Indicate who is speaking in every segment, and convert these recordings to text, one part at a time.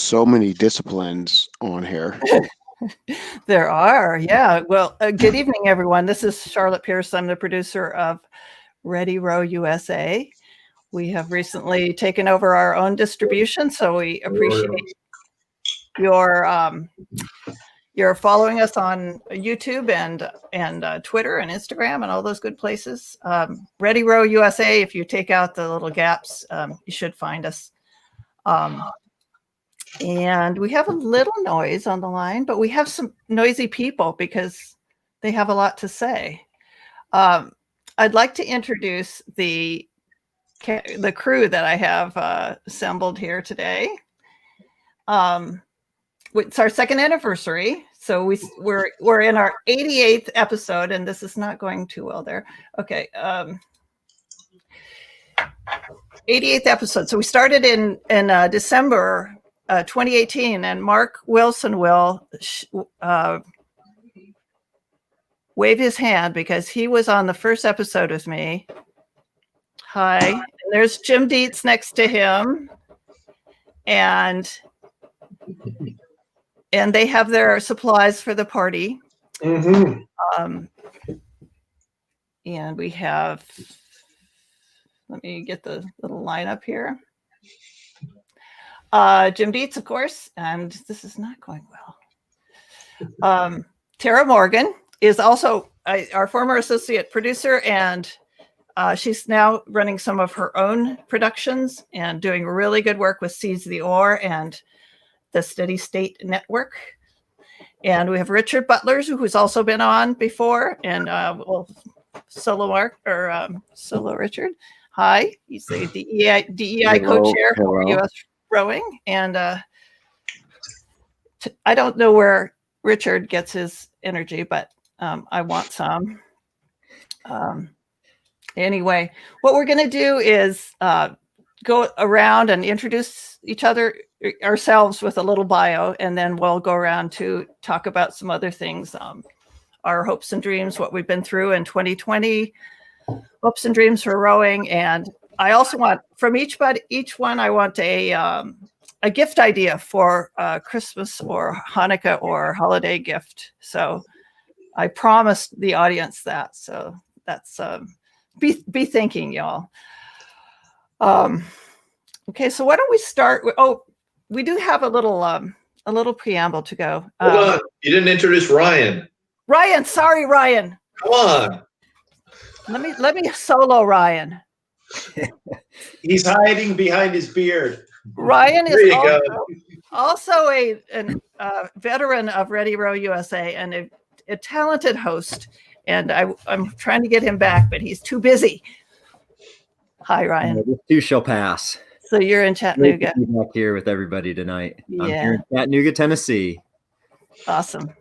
Speaker 1: so many disciplines on here.
Speaker 2: There are, yeah. Well, good evening, everyone. This is Charlotte Pierce. I'm the producer of Ready Row USA. We have recently taken over our own distribution, so we appreciate your following us on YouTube and Twitter and Instagram and all those good places. Ready Row USA, if you take out the little gaps, you should find us. And we have a little noise on the line, but we have some noisy people because they have a lot to say. I'd like to introduce the crew that I have assembled here today. It's our second anniversary, so we're in our 88th episode, and this is not going too well there. Okay, 88th episode. So we started in December 2018, and Mark Wilson will wave his hand because he was on the first episode with me. Hi, and there's Jim Dietz next to him, and they have their supplies for the party. Mm-hmm. And we have, let me get the little lineup here. Jim Dietz, of course, and this is not going well. Tara Morgan is also our former associate producer, and she's now running some of her own productions and doing really good work with Seize the Oar and the Steady State Network. And we have Richard Butler, who's also been on before, and solo Richard. Hi, he's the DEI co-chair for USRowing, and I don't know where Richard gets his energy, but I want some. Anyway, what we're going to do is go around and introduce ourselves with a little bio, and then we'll go around to talk about some other things, our hopes and dreams, what we've been through in 2020, hopes and dreams for rowing. And I also want from each one, I want a gift idea for Christmas or Hanukkah or holiday gift. So I promised the audience that. So that's be thinking, y'all. Okay, so why don't we start with, we do have a little preamble to go.
Speaker 3: Hold on, you didn't introduce Ryan.
Speaker 2: Ryan, sorry, Ryan.
Speaker 3: Come on.
Speaker 2: Let me solo Ryan.
Speaker 3: He's hiding behind his beard.
Speaker 2: Ryan is also a veteran of Ready Row USA and a talented host. And I'm trying to get him back, but he's too busy. Hi, Ryan.
Speaker 4: This too shall pass.
Speaker 2: So you're in Chattanooga.
Speaker 4: Great to be back here with everybody tonight.
Speaker 2: Yeah.
Speaker 4: I'm here in Chattanooga, Tennessee.
Speaker 2: Awesome.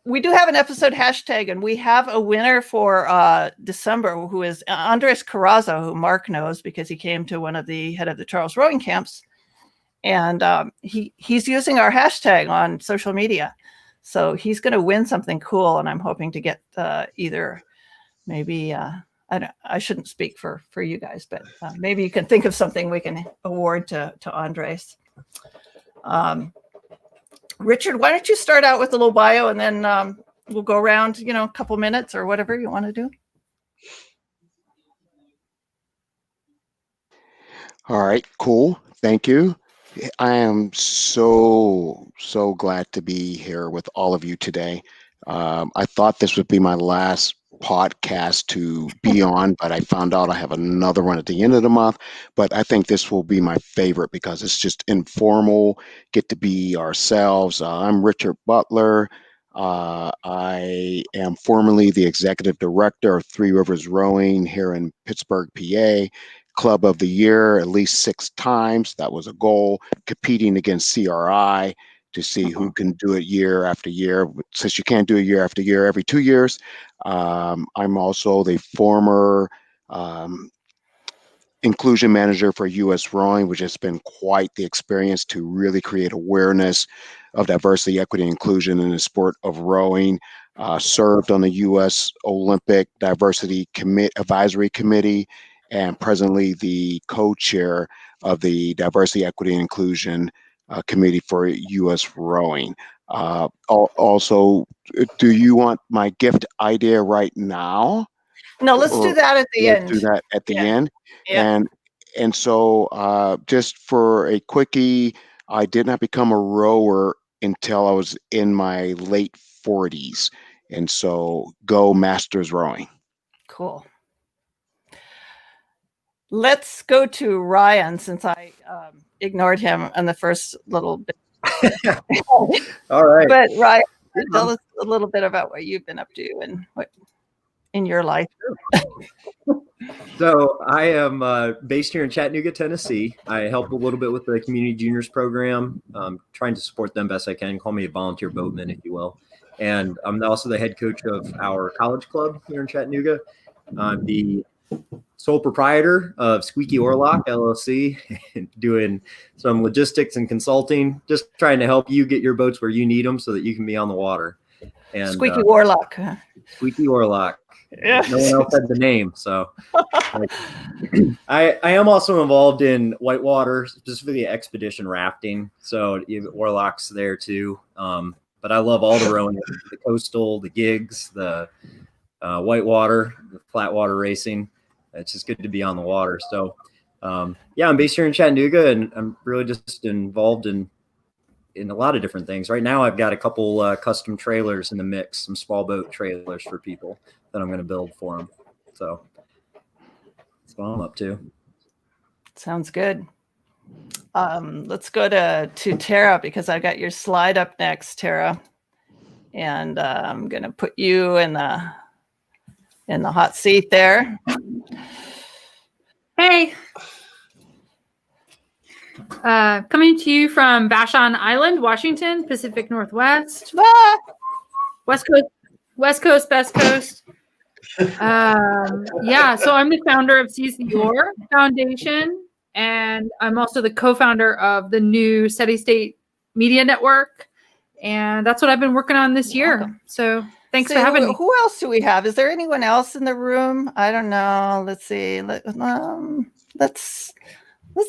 Speaker 2: We do have an episode hashtag, and we have a winner for December, who is Andres Carrazzo, who Mark knows because he came to one of the head of the Charles Rowing camps, and he's using our hashtag on social media. So he's going to win something cool, and I'm hoping to get either maybe I shouldn't speak for you guys, but maybe you can think of something we can award to Andres. Richard, why don't you start out with a little bio, and then we'll go around, a couple minutes or whatever you want to do.
Speaker 1: All right, cool. Thank you. I am so glad to be here with all of you today. I thought this would be my last podcast to be on, but I found out I have another one at the end of the month. But I think this will be my favorite because it's just informal, get to be ourselves. I'm Richard Butler. I am formerly the executive director of Three Rivers Rowing here in Pittsburgh, PA. Club of the Year at least 6 times. That was a goal, competing against CRI to see who can do it year after year. Since you can't do it year after year, every 2 years. I'm also the former inclusion manager for USRowing, which has been quite the experience to really create awareness of diversity, equity, and inclusion in the sport of rowing. Served on the U.S. Olympic Diversity Advisory Committee, and presently the co-chair of the Diversity, Equity, and Inclusion committee for US Rowing. Also, do you want my gift idea right now?
Speaker 2: No, let's do
Speaker 1: Or
Speaker 2: that at the
Speaker 1: let's
Speaker 2: end.
Speaker 1: do that at the
Speaker 2: Yeah.
Speaker 1: end.
Speaker 2: Yeah.
Speaker 1: And so just for a quickie, I did not become a rower until I was in my late 40s. And so go Masters Rowing.
Speaker 2: Cool. Let's go to Ryan, since I ignored him on the first little bit.
Speaker 4: All right.
Speaker 2: But Ryan, tell us a little bit about what you've been up to and what in your life.
Speaker 4: So I am based here in Chattanooga, Tennessee. I help a little bit with the Community Juniors program, trying to support them best I can. Call me a volunteer boatman, if you will. And I'm also the head coach of our college club here in Chattanooga. I'm the sole proprietor of Squeaky Oarlock LLC, doing some logistics and consulting, just trying to help you get your boats where you need them so that you can be on the water. And
Speaker 2: Squeaky Oarlock.
Speaker 4: Squeaky Oarlock.
Speaker 2: Yeah.
Speaker 4: No one else had the name, so I am also involved in whitewater, specifically expedition rafting. So Oarlock's there too. But I love all the rowing, the coastal, the gigs, the whitewater, the flat water racing. It's just good to be on the water. So yeah, I'm based here in Chattanooga, and I'm really just involved in a lot of different things. Right now, I've got a couple custom trailers in the mix, some small boat trailers for people that I'm going to build for them. So that's what I'm up to.
Speaker 2: Sounds good. Let's go to Tara, because I got your slide up next, Tara. And I'm going to put you in the hot seat there.
Speaker 5: Hey. Coming to you from Vashon Island, Washington, Pacific Northwest.
Speaker 2: Ah!
Speaker 5: West Coast, Best Coast. Yeah, so I'm the founder of Seize the Oar Foundation, and I'm also the co-founder of the new Steady State Media Network, and that's what I've been working on this year.
Speaker 2: Welcome.
Speaker 5: So thanks for having me.
Speaker 2: Who else do we have? Is there anyone else in the room? I don't know. Let's see. Let's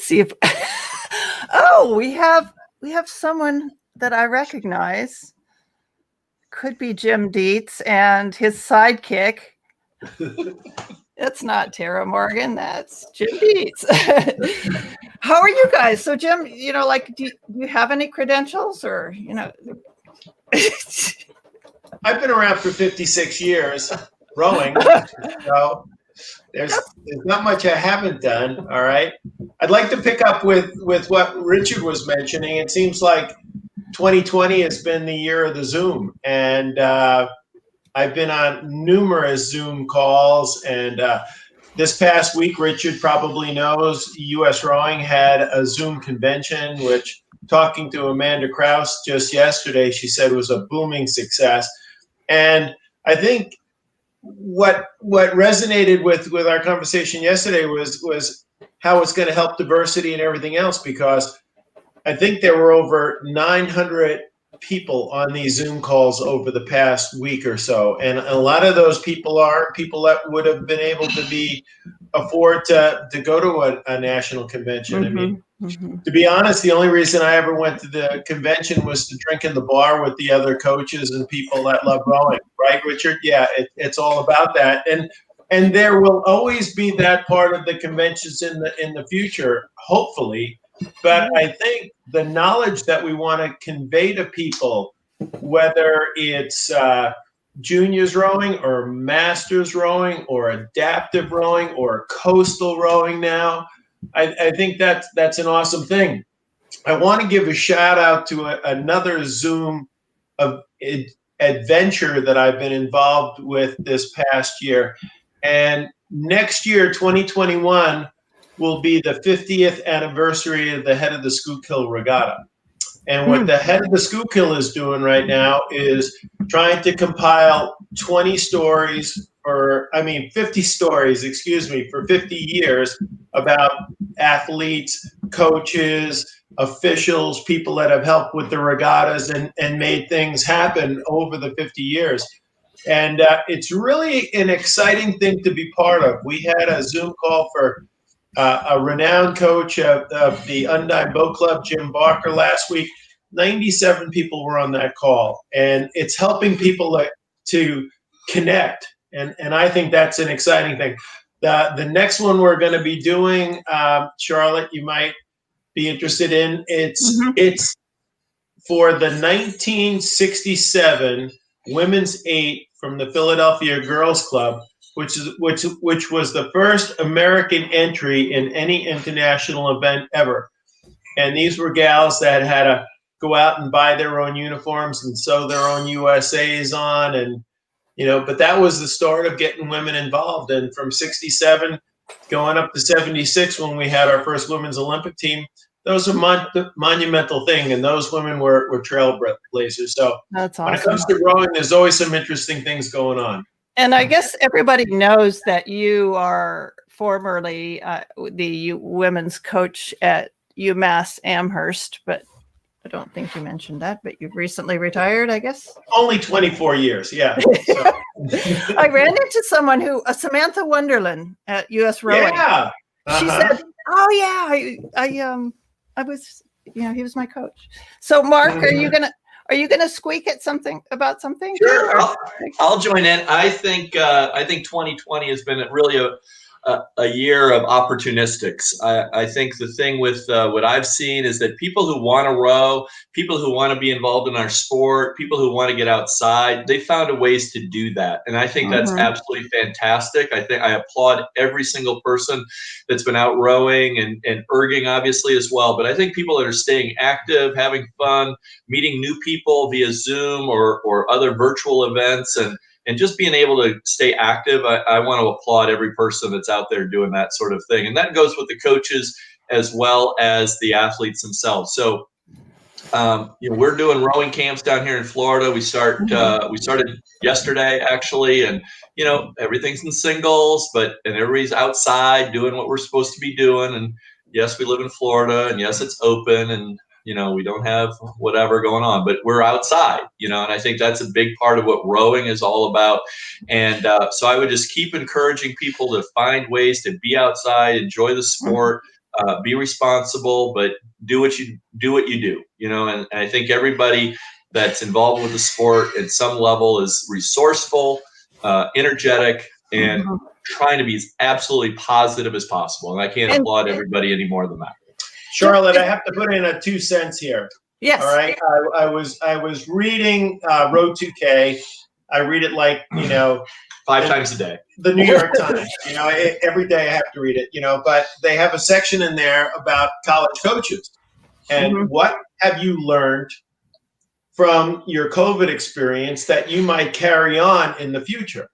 Speaker 2: see if. Oh, we have someone that I recognize. Could be Jim Dietz and his sidekick. That's not Tara Morgan. That's Jim Dietz. How are you guys? So, Jim, do you have any credentials, or
Speaker 3: I've been around for 56 years rowing, so there's not much I haven't done. All right. I'd like to pick up with what Richard was mentioning. It seems like 2020 has been the year of the Zoom, and I've been on numerous Zoom calls, and this past week, Richard probably knows, US Rowing had a Zoom convention, which, talking to Amanda Krause just yesterday, she said was a booming success. And I think what resonated with our conversation yesterday was how it's going to help diversity and everything else, because I think there were over 900 people on these Zoom calls over the past week or so. And a lot of those people are people that would have been able to afford to go to a national convention.
Speaker 2: Mm-hmm.
Speaker 3: I mean, to be honest, the only reason I ever went to the convention was to drink in the bar with the other coaches and people that love rowing. Right, Richard? Yeah, it's all about that. And there will always be that part of the conventions in the future, hopefully. But I think the knowledge that we want to convey to people, whether it's juniors rowing or masters rowing or adaptive rowing or coastal rowing now, I think that's an awesome thing. I want to give a shout out to another Zoom adventure that I've been involved with this past year. And next year, 2021, will be the 50th anniversary of the Head of the Schuylkill Regatta. And what the Head of the Schuylkill is doing right now is trying to compile 50 stories, for 50 years about athletes, coaches, officials, people that have helped with the regattas and made things happen over the 50 years. And it's really an exciting thing to be part of. We had a Zoom call for a renowned coach of the Undine Boat Club, Jim Barker, last week. 97 people were on that call, and it's helping people to connect. And I think that's an exciting thing. The next one we're going to be doing, Charlotte, you might be interested in. It's for the 1967 Women's 8 from the Philadelphia Girls Club, which was the first American entry in any international event ever. And these were gals that had to go out and buy their own uniforms and sew their own USAs on, and but that was the start of getting women involved. And from 67 going up to 76, when we had our first women's Olympic team, that was a monumental thing, and those women were trailblazers. So
Speaker 2: that's awesome.
Speaker 3: When it comes to rowing, there's always some interesting things going on.
Speaker 2: And I guess everybody knows that you are formerly the women's coach at UMass Amherst, but I don't think you mentioned that, but you've recently retired, I guess.
Speaker 3: Only 24 years, yeah. So.
Speaker 2: I ran into someone Samantha Wonderland at USRowing.
Speaker 3: Yeah.
Speaker 2: She said, "Oh yeah, I was, he was my coach." So, Mark, are you gonna squeak at something about something?
Speaker 6: Sure, I'll join in. I think 2020 has been really a year of opportunistics. I think the thing with what I've seen is that people who want to row, people who want to be involved in our sport, people who want to get outside, they found a ways to do that. And I think that's absolutely fantastic. I think I applaud every single person that's been out rowing and erging obviously as well. But I think people that are staying active, having fun, meeting new people via Zoom or other virtual events, and just being able to stay active, I want to applaud every person that's out there doing that sort of thing. And that goes with the coaches as well as the athletes themselves. So, we're doing rowing camps down here in Florida. We started yesterday, actually, and, everything's in singles, and everybody's outside doing what we're supposed to be doing. And yes, we live in Florida, and yes, it's open, and we don't have whatever going on, but we're outside, and I think that's a big part of what rowing is all about. And so I would just keep encouraging people to find ways to be outside, enjoy the sport, be responsible, but do what you do, and I think everybody that's involved with the sport at some level is resourceful, energetic, and trying to be as absolutely positive as possible. And I can't applaud everybody any more than that.
Speaker 3: Charlotte, I have to put in a 2 cents here.
Speaker 2: Yes.
Speaker 3: All right. I was reading Row 2K. I read it
Speaker 6: 5 times a day.
Speaker 3: The New York Times. Every day I have to read it. But they have a section in there about college coaches, and what have you learned from your COVID experience that you might carry on in the future?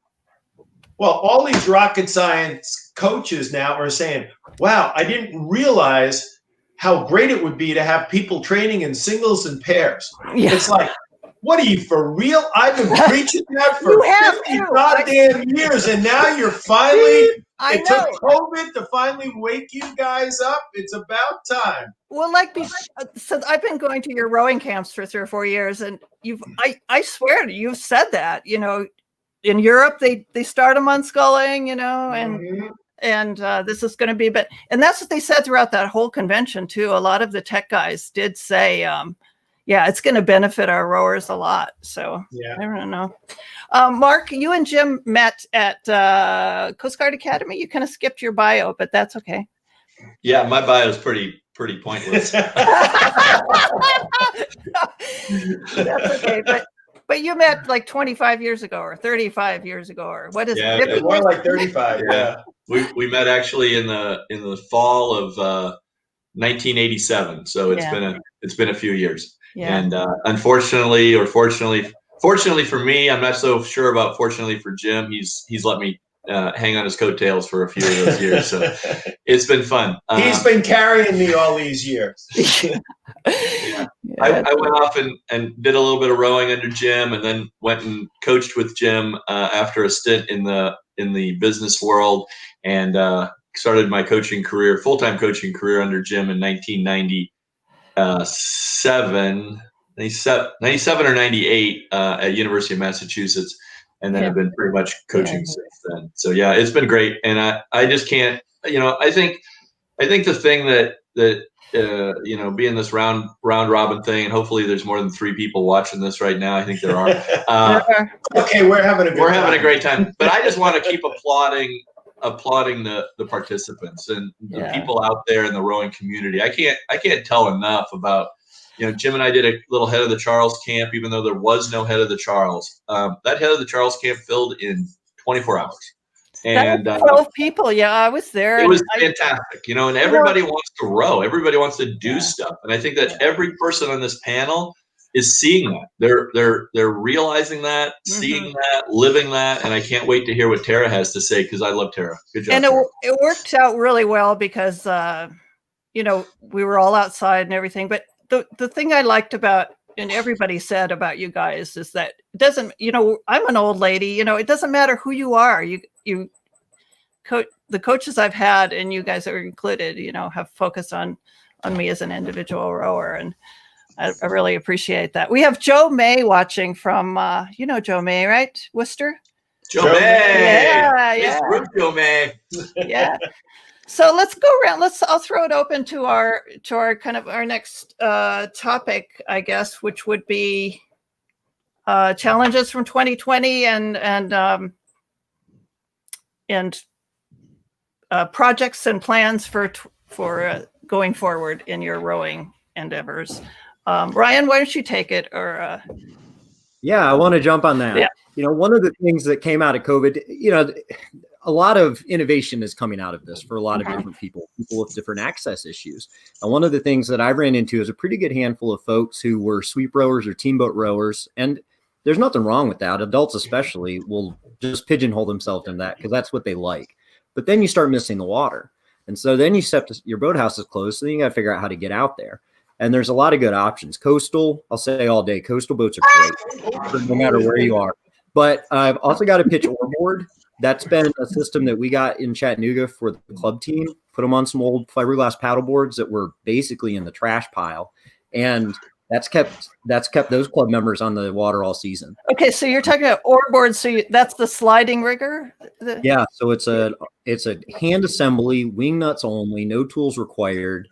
Speaker 3: Well, all these rocket science coaches now are saying, "Wow, I didn't realize how great it would be to have people training in singles and pairs." Yeah. It's like, what are you, for real? I've been preaching that for 50 goddamn years, and now you're finally, it took COVID to finally wake you guys up. It's about time.
Speaker 2: Well, so I've been going to your rowing camps for 3 or 4 years, and I swear to you, you've said that, in Europe, they start them on sculling, and this is going to be, and that's what they said throughout that whole convention too. A lot of the tech guys did say, it's going to benefit our rowers a lot. So I don't know. Mark, you and Jim met at Coast Guard Academy. You kind of skipped your bio, but that's okay.
Speaker 6: Yeah, my bio is pretty pointless.
Speaker 2: That's okay, but you met 25 years ago or 35 years ago, or what is it?
Speaker 3: It's more like 35. Yeah.
Speaker 6: We met actually in the fall of 1987. So it's been a few years. Yeah. And unfortunately, or fortunately for me, I'm not so sure about fortunately for Jim, he's let me hang on his coattails for a few of those years. So it's been fun.
Speaker 3: He's been carrying me all these years.
Speaker 6: I went off and did a little bit of rowing under Jim, and then went and coached with Jim after a stint in the business world, and started my full-time coaching career under Jim in 1997 or 98 at University of Massachusetts. And then I've been pretty much coaching since then. So it's been great. And I just can't, I think think the thing that being this round robin thing, and hopefully there's more than 3 people watching this right now. I think there are.
Speaker 3: Okay, we're having a
Speaker 6: great time. But I just want to keep applauding the participants and the people out there in the rowing community. I can't tell enough about, Jim and I did a little Head of the Charles camp, even though there was no Head of the Charles. That Head of the Charles camp filled in 24 hours. And
Speaker 2: 12 people. Yeah, I was there.
Speaker 6: It was fantastic, and everybody wants to row. Everybody wants to do stuff. And I think that every person on this panel is seeing that. They're realizing that, seeing that, living that. And I can't wait to hear what Tara has to say, because I love Tara. Good job.
Speaker 2: And it worked out really well because, we were all outside and everything. But the thing I liked about, and everybody said about you guys, is that it doesn't, I'm an old lady, it doesn't matter who you are. The coaches I've had, and you guys are included, have focused on me as an individual rower. And I really appreciate that. We have Joe May watching from, Joe May, right? Worcester?
Speaker 6: Joe May.
Speaker 2: Yeah.
Speaker 6: Joe May.
Speaker 2: Yeah. So let's go around. I'll throw it open to our kind of our next topic, I guess, which would be challenges from 2020 and projects and plans for going forward in your rowing endeavors. Ryan, why don't you take it? Or
Speaker 4: yeah, I want to jump on that.
Speaker 2: Yeah.
Speaker 4: One of the things that came out of COVID, a lot of innovation is coming out of this for a lot of different people with different access issues. And one of the things that I ran into is a pretty good handful of folks who were sweep rowers or teamboat rowers. And there's nothing wrong with that. Adults especially will just pigeonhole themselves in that because that's what they like. But then you start missing the water. And so then your boathouse is closed. So then you got to figure out how to get out there. And there's a lot of good options. Coastal, I'll say all day, coastal boats are great no matter where you are. But I've also got a pitch oarboard. That's been a system that we got in Chattanooga for the club team. Put them on some old fiberglass paddle boards that were basically in the trash pile. And that's kept those club members on the water all season.
Speaker 2: Okay, so you're talking about oarboard. So that's the sliding rigger?
Speaker 4: Yeah, so it's a hand assembly, wing nuts only, no tools required,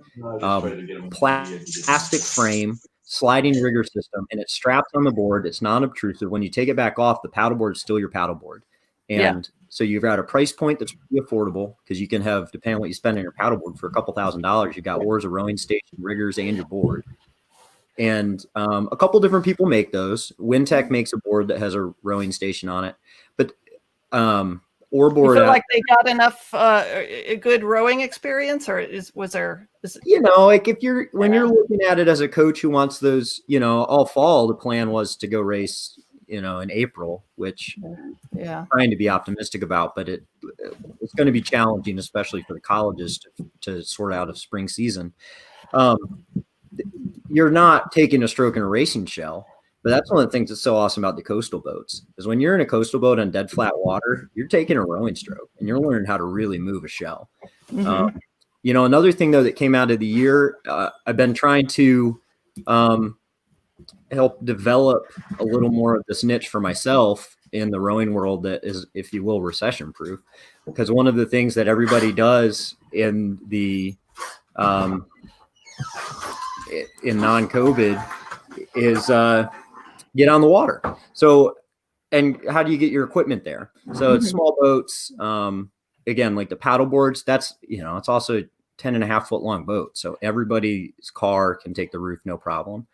Speaker 4: plastic frame, sliding rigger system, and it straps on the board. It's non-obtrusive. When you take it back off, the paddleboard is still your paddleboard. And so you've got a price point that's pretty affordable because you can have, depending on what you spend on your paddleboard, for a couple $1,000s, you've got oars, a rowing station, riggers, and your board. And a couple different people make those. Wintech makes a board that has a rowing station on it. But oarboard,
Speaker 2: you feel like they got enough a good rowing experience, or was there?
Speaker 4: Like when you're looking at it as a coach who wants those, all fall, the plan was to go race, in April, which I'm trying to be optimistic about, but it's going to be challenging, especially for the colleges to sort out a spring season. You're not taking a stroke in a racing shell, but that's one of the things that's so awesome about the coastal boats is when you're in a coastal boat on dead flat water, you're taking a rowing stroke and you're learning how to really move a shell. Another thing though that came out of the year, I've been trying to help develop a little more of this niche for myself in the rowing world that is, if you will, recession proof, because one of the things that everybody does in the in non-COVID is get on the water. So, and how do you get your equipment there? So it's small boats. Again, like the paddle boards, that's, it's also a 10.5 foot long boat. So everybody's car can take the roof, no problem.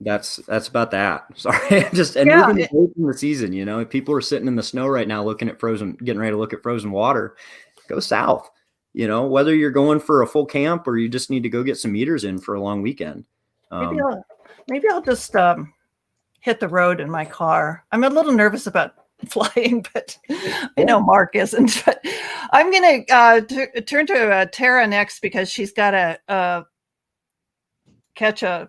Speaker 4: That's about that. Sorry. Moving away from the season, people are sitting in the snow right now, getting ready to look at frozen water, go south. Whether you're going for a full camp or you just need to go get some meters in for a long weekend.
Speaker 2: Maybe I'll just hit the road in my car. I'm a little nervous about flying, but I know Mark isn't. But I'm going to turn to Tara next because she's got to catch a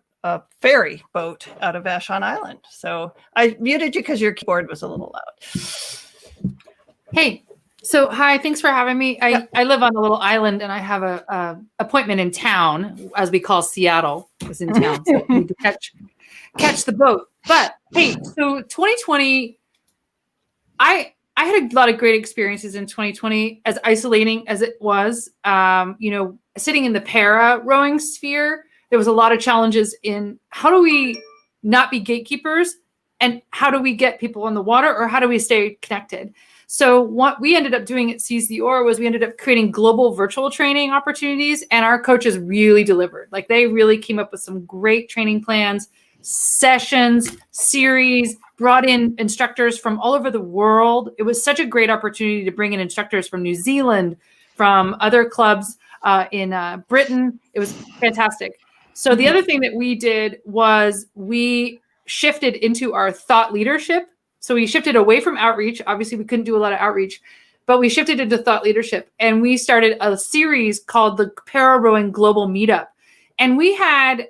Speaker 2: ferry boat out of Vashon Island. So I muted you because your keyboard was a little loud.
Speaker 5: Hey. So, hi, thanks for having me. I live on a little island and I have a appointment in town, as we call Seattle, is in town. So I need to catch the boat. But hey, so 2020, I I had a lot of great experiences in 2020, as isolating as it was. Sitting in the para rowing sphere, there was a lot of challenges in how do we not be gatekeepers, and how do we get people on the water, or how do we stay connected? So what we ended up doing at Seize the Oar was we ended up creating global virtual training opportunities, and our coaches really delivered. Like, they really came up with some great training plans, sessions, series, brought in instructors from all over the world. It was such a great opportunity to bring in instructors from New Zealand, from other clubs in Britain. It was fantastic. So the other thing that we did was we shifted into our thought leadership. So we shifted away from outreach. Obviously, we couldn't do a lot of outreach, but we shifted into thought leadership. And we started a series called the Para Rowing Global Meetup. And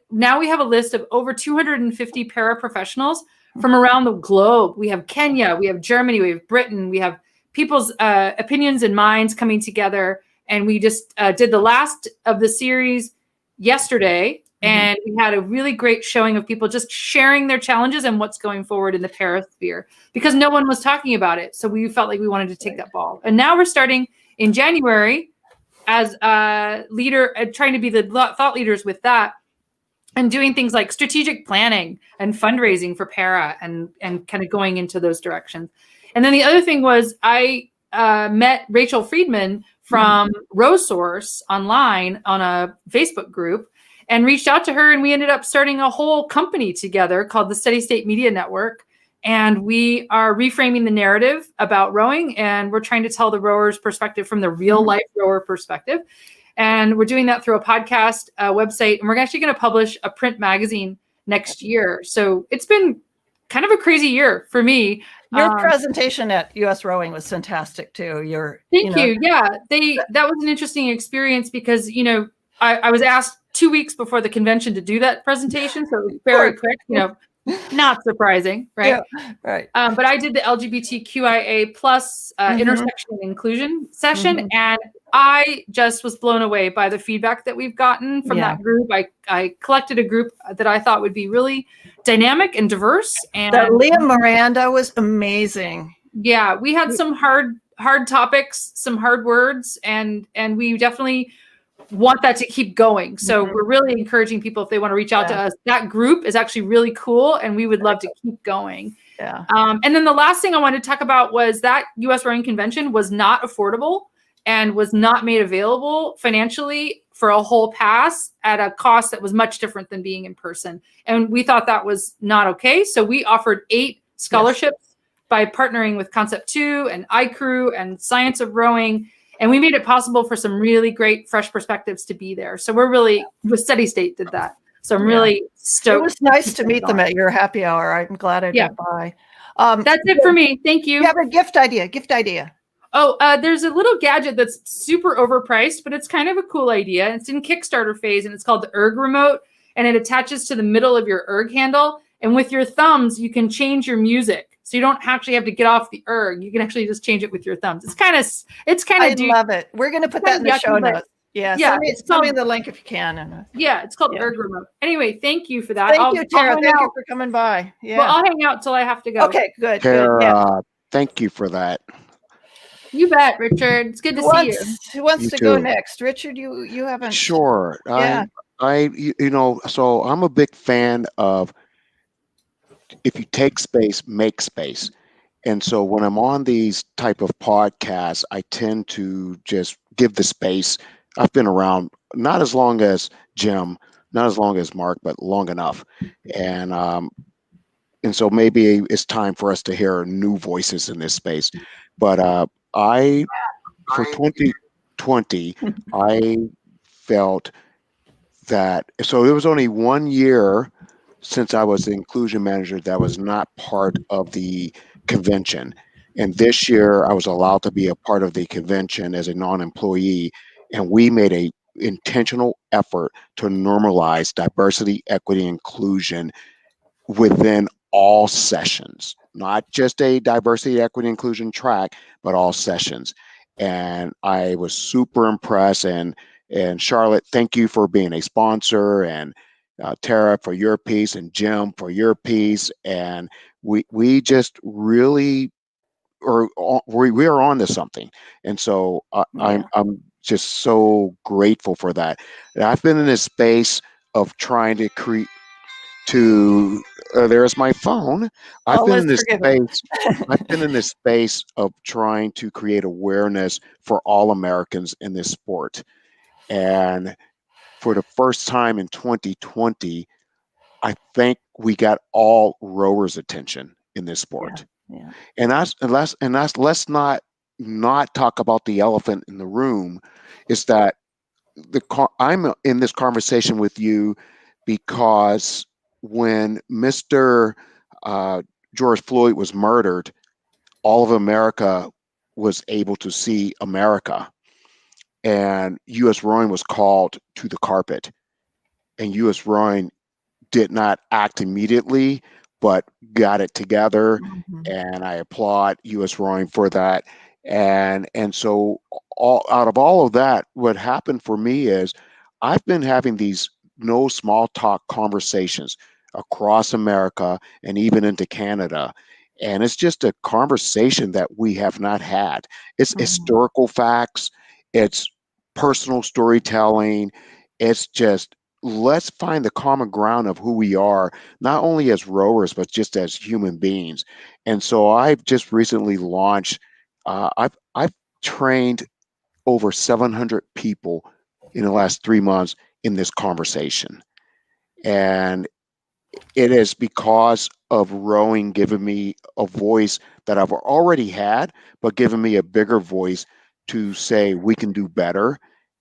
Speaker 5: now we have a list of over 250 para professionals from around the globe. We have Kenya, we have Germany, we have Britain, we have people's opinions and minds coming together. And we just did the last of the series yesterday. And we had a really great showing of people just sharing their challenges and what's going forward in the parasphere, because no one was talking about it. So we felt like we wanted to take that ball. And now we're starting in January as a leader, trying to be the thought leaders with that, and doing things like strategic planning and fundraising for para, and kind of going into those directions. And then the other thing was I met Rachel Friedman from RowSource online on a Facebook group, and reached out to her, and we ended up starting a whole company together called the Steady State Media Network. And we are reframing the narrative about rowing, and we're trying to tell the rower's perspective from the real life rower perspective. And we're doing that through a podcast, website, and we're actually going to publish a print magazine next year. So it's been kind of a crazy year for me.
Speaker 2: Your presentation at US Rowing was fantastic too.
Speaker 5: Thank you. Yeah, that was an interesting experience because, I was asked 2 weeks before the convention to do that presentation. So it was very quick, not surprising, right?
Speaker 2: Yeah, right.
Speaker 5: But I did the LGBTQIA plus intersection and inclusion session, and I just was blown away by the feedback that we've gotten from that group. I collected a group that I thought would be really dynamic and diverse. And
Speaker 2: that Leah Miranda was amazing.
Speaker 5: Yeah, we had some hard topics, some hard words, and we definitely want that to keep going. So we're really encouraging people, if they want to reach out to us. That group is actually really cool, and we would love to keep going.
Speaker 2: Yeah.
Speaker 5: And then the last thing I wanted to talk about was that US Rowing Convention was not affordable and was not made available financially for a whole pass at a cost that was much different than being in person. And we thought that was not okay. So we offered 8 scholarships by partnering with Concept 2 and iCrew and Science of Rowing. And we made it possible for some really great fresh perspectives to be there. So we're really, with Steady State did that. So I'm really stoked.
Speaker 2: It was nice to meet them at your happy hour. I'm glad I did by.
Speaker 5: That's it for me. Thank you.
Speaker 2: You have a gift idea.
Speaker 5: Oh, there's a little gadget that's super overpriced, but it's kind of a cool idea. It's in Kickstarter phase, and it's called the Erg Remote, and it attaches to the middle of your Erg handle. And with your thumbs, you can change your music. So you don't actually have to get off the erg. You can actually just change it with your thumbs. It's kind of. I
Speaker 2: love it. We're going to put that in the show notes. Yeah. Send me the link if you can.
Speaker 5: It's called Erg Remote. Anyway, thank you for that.
Speaker 2: Thank you, Tara. Thank you for coming by. Yeah.
Speaker 5: Well, I'll hang out till I have to go.
Speaker 2: Okay, good.
Speaker 1: Tara, thank you for that.
Speaker 5: You bet, Richard. It's good to see you.
Speaker 2: Who wants to go next? Richard, you haven't.
Speaker 1: Sure.
Speaker 2: Yeah.
Speaker 1: So I'm a big fan of, if you take space, make space. And so when I'm on these type of podcasts, I tend to just give the space. I've been around not as long as Jim, not as long as Mark, but long enough. And so maybe it's time for us to hear new voices in this space. But for 2020, I felt that, so it was only 1 year since I was the inclusion manager that was not part of the convention. And this year I was allowed to be a part of the convention as a non-employee. And we made a intentional effort to normalize diversity, equity, inclusion within all sessions, not just a diversity, equity, inclusion track, but all sessions. And I was super impressed. And Charlotte, thank you for being a sponsor, and Tara for your piece, and Jim for your piece. And we just really we are on to something. And so I'm just so grateful for that. And I've been in this space of trying to create there's my phone. I've been in this space. I've been in this space of trying to create awareness for all Americans in this sport. And for the first time in 2020, I think we got all rowers' attention in this sport.
Speaker 2: Yeah.
Speaker 1: And let's not talk about the elephant in the room. Is that I'm in this conversation with you because when Mr. George Floyd was murdered, all of America was able to see America, and U.S. Rowing was called to the carpet, and U.S. Rowing did not act immediately, but got it together, and I applaud U.S. Rowing for that. And so out of all of that, what happened for me is I've been having these no small talk conversations across America and even into Canada. And it's just a conversation that we have not had. It's historical facts, it's personal storytelling, it's just let's find the common ground of who we are, not only as rowers, but just as human beings. And so I've just recently launched, I've trained over 700 people in the last 3 months in this conversation. And it is because of rowing giving me a voice that I've already had, but giving me a bigger voice to say we can do better.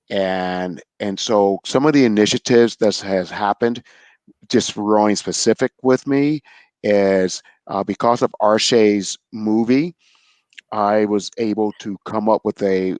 Speaker 1: And so some of the initiatives that has happened, just rowing specific with me, is because of Arshay's movie, I was able to come up with a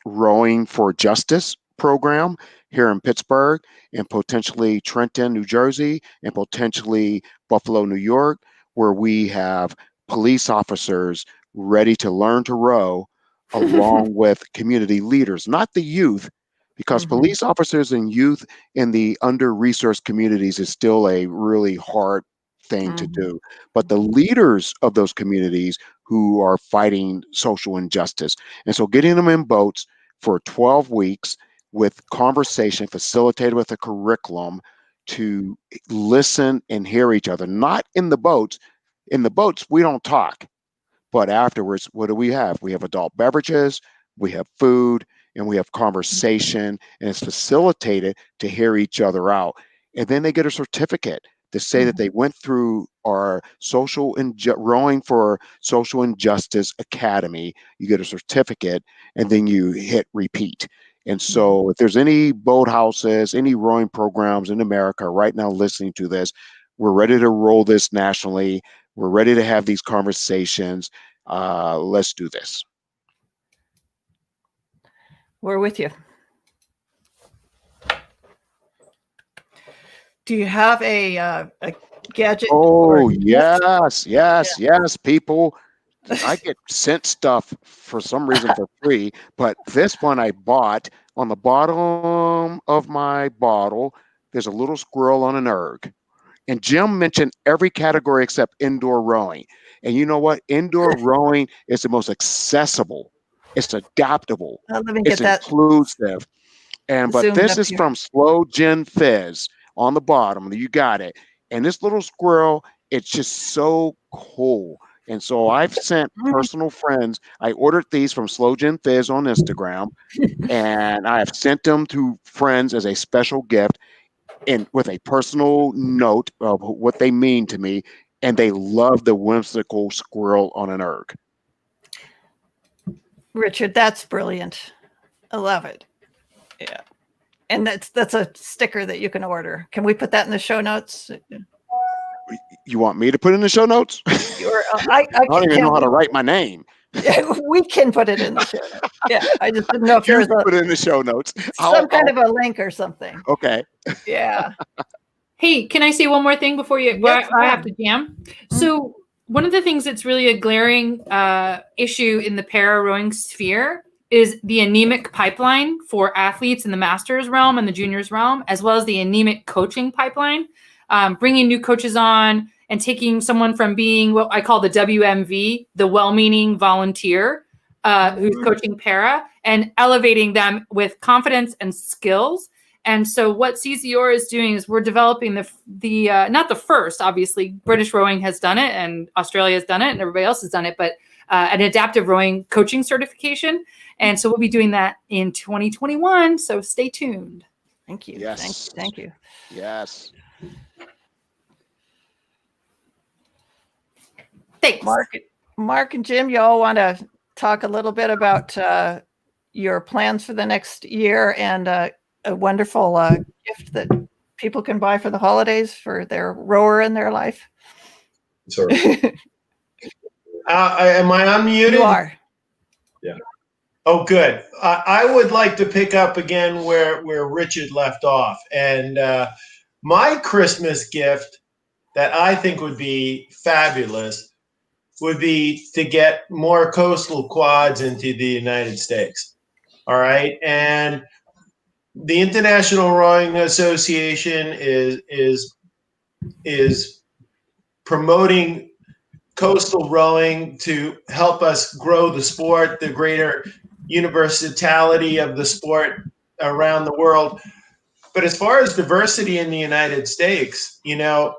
Speaker 1: Rowing for Justice program here in Pittsburgh, and potentially Trenton, New Jersey, and potentially Buffalo, New York, where we have police officers ready to learn to row along with community leaders, not the youth, because police officers and youth in the under-resourced communities is still a really hard thing to do. But the leaders of those communities who are fighting social injustice. And so getting them in boats for 12 weeks with conversation facilitated with a curriculum to listen and hear each other, not in the boats. In the boats, we don't talk. But afterwards, what do we have? We have adult beverages, we have food, and we have conversation, and it's facilitated to hear each other out. And then they get a certificate to say that they went through our Rowing for Social Injustice Academy. You get a certificate, and then you hit repeat. And so if there's any boat houses, any rowing programs in America right now listening to this, we're ready to roll this nationally. We're ready to have these conversations. Let's do this.
Speaker 2: We're with you. Do you have a gadget?
Speaker 1: Oh, yes, people. I get sent stuff for some reason for free, but this one I bought. On the bottom of my bottle, there's a little squirrel on an erg. And Jim mentioned every category except indoor rowing. And you know what? Indoor rowing is the most accessible. It's adaptable.
Speaker 2: Let me get
Speaker 1: it's
Speaker 2: that
Speaker 1: inclusive. But this is from Slow Gin Fizz on the bottom. You got it. And this little squirrel, it's just so cool. And so I've sent personal friends. I ordered these from Slow Gin Fizz on Instagram, and I have sent them to friends as a special gift, and with a personal note of what they mean to me. And they love the whimsical squirrel on an erg.
Speaker 2: Richard, that's brilliant. I love it. Yeah. And that's a sticker that you can order. Can we put that in the show notes?
Speaker 1: You want me to put in the show notes?
Speaker 2: I
Speaker 1: don't even know how to write my name.
Speaker 2: We can put it in the show notes. Yeah, I just didn't know if
Speaker 1: you
Speaker 2: there was
Speaker 1: put it in the show notes.
Speaker 2: Some kind of a link or something.
Speaker 1: Okay.
Speaker 2: Yeah.
Speaker 5: Hey, can I say one more thing before I have to jam? So one of the things that's really a glaring issue in the para rowing sphere is the anemic pipeline for athletes in the masters realm and the juniors realm, as well as the anemic coaching pipeline. Bringing new coaches on and taking someone from being what I call the WMV, the well-meaning volunteer, who's coaching para, and elevating them with confidence and skills. And so what CCOR is doing is we're developing the not the first, obviously, British rowing has done it and Australia has done it and everybody else has done it, but an adaptive rowing coaching certification. And so we'll be doing that in 2021. So stay tuned.
Speaker 2: Thank you.
Speaker 1: Yes.
Speaker 2: Thank you.
Speaker 1: Yes.
Speaker 5: Thanks.
Speaker 2: Mark and Jim, you all want to talk a little bit about your plans for the next year and a wonderful gift that people can buy for the holidays for their rower in their life?
Speaker 3: Sorry. Am I unmuted?
Speaker 2: You are.
Speaker 3: Yeah. Oh, good. I would like to pick up again where Richard left off. And my Christmas gift that I think would be fabulous would be to get more coastal quads into the United States. All right. And the International Rowing Association is promoting coastal rowing to help us grow the sport, the greater universality of the sport around the world. But as far as diversity in the United States, you know,